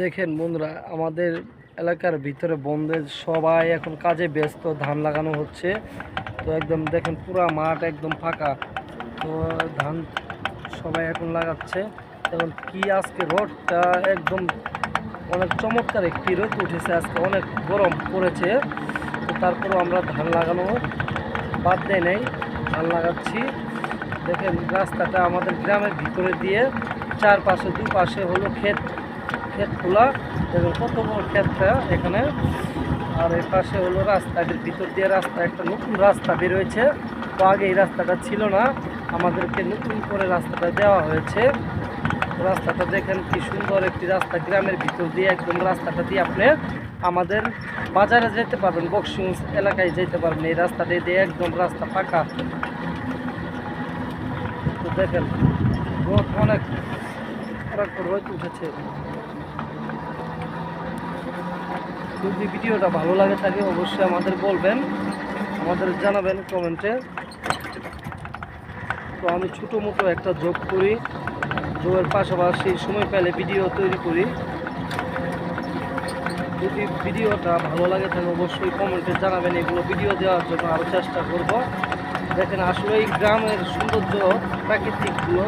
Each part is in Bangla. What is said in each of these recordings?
দেখেন বন্ধুরা, আমাদের এলাকার ভিতরে বন্ধের সবাই এখন কাজে ব্যস্ত, ধান লাগানো হচ্ছে। তো একদম দেখেন পুরা মাঠ একদম ফাঁকা। তো ধান সবাই এখন লাগাচ্ছে। এবং কি আজকে রোদটা একদম অনেক চমৎকার একটি রোদ উঠেছে, আজকে অনেক গরম পড়েছে। তো তারপরেও আমরা ধান লাগানো বাদ দেয় নাই, ধান লাগাচ্ছি। দেখেন রাস্তাটা আমাদের গ্রামের ভিতরে দিয়ে, চারপাশে দুপাশে হলো ক্ষেত খোলা। দেখুন কত বড় ক্ষেতটা এখানে। আর এর পাশে হলো রাস্তা, এর ভিতর দিয়ে রাস্তা, একটা নতুন রাস্তা বেরোয়েছে। তো আগে এই রাস্তাটা ছিল না, আমাদেরকে নতুন করে রাস্তাটা দেওয়া হয়েছে। রাস্তাটা দেখেন কি সুন্দর একটি রাস্তা, গ্রামের ভিতর দিয়ে একদম রাস্তাটা দিয়ে আপনি আমাদের বাজারে যেতে পারবেন, বক্সিগঞ্জ এলাকায় যেতে পারবেন এই রাস্তাটা দিয়ে, একদম রাস্তা ফাঁকা। তো দেখেন রোদ অনেক রোদ উঠেছে। যদি ভিডিওটা ভালো লাগে থাকে অবশ্যই আমাদের বলবেন, আমাদের জানাবেন কমেন্টে। তো আমি ছোটো মোটো একটা যোগ করি, যোগের পাশাপাশি সময় পেলে ভিডিও তৈরি করি। যদি ভিডিওটা ভালো লাগে থাকে অবশ্যই কমেন্টে জানাবেন, এগুলো ভিডিও দেওয়ার জন্য আরও চেষ্টা করব। দেখেন আসলে এই গ্রামের সৌন্দর্য, প্রাকৃতিকগুলো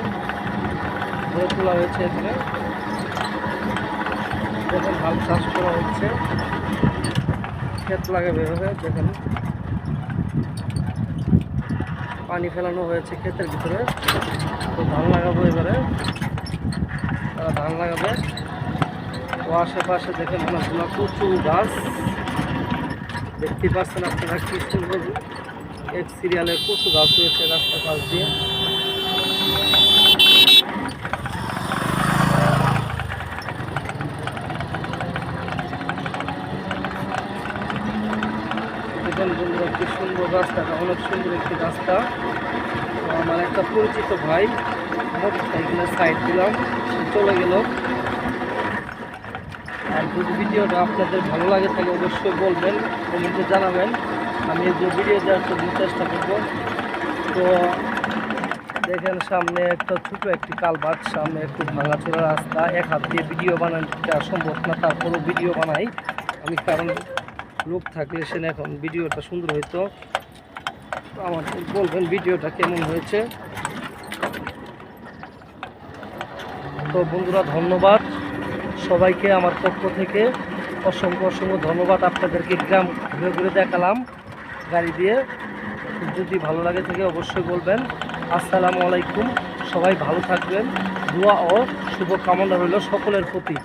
গড়ে তোলা হয়েছে এখানে। দেখেন ধান চাষ করা হচ্ছে, ক্ষেত লাগাবে এভাবে। দেখেন পানি ফেলানো হয়েছে ক্ষেতের ভিতরে। তো ধান লাগাবো এবারে, তারা ধান লাগাবে। তো আশেপাশে দেখেন অনেকগুলো কচু গাছ দেখতে পাচ্ছেন আপনারা, কি সুন্দর এক সিরিয়ালের কচু গাছ রয়েছে রাস্তার পাশ দিয়ে। দেখেন বন্ধুরা কি সুন্দর রাস্তাটা, অনেক সুন্দর একটি রাস্তা। তো আমার একটা পরিচিত ভাই মোটর সাইকেলে সাইড দিলাম, চলে গেল। আর যদি ভিডিওটা আপনাদের ভালো লাগে থাকে অবশ্যই বলবেন, কমেন্টে জানাবেন, আমি এগুলো ভিডিও দেওয়ার জন্য চেষ্টা করব। তো দেখেন সামনে একটা ছোটো একটি কালভার্ট, সামনে একটু ভাঙাচোরা রাস্তা, এক হাত দিয়ে ভিডিও বানাতে সম্ভব না, তারপরেও ভিডিও বানাই আমি, কারণ লোক থাকলে সে এখন ভিডিওটা সুন্দর হইতো। আমাকে বলবেন ভিডিওটা কেমন হয়েছে। তো বন্ধুরা ধন্যবাদ সবাইকে, আমার পক্ষ থেকে অসংখ্য অসংখ্য ধন্যবাদ। আপনাদেরকে গ্রাম ঘুরে ঘুরে দেখালাম গাড়ি দিয়ে। যদি ভালো লাগে থাকে অবশ্যই বলবেন। আসসালামু আলাইকুম, সবাই ভালো থাকবেন। দোয়া ও শুভকামনা রইল সকলের প্রতি।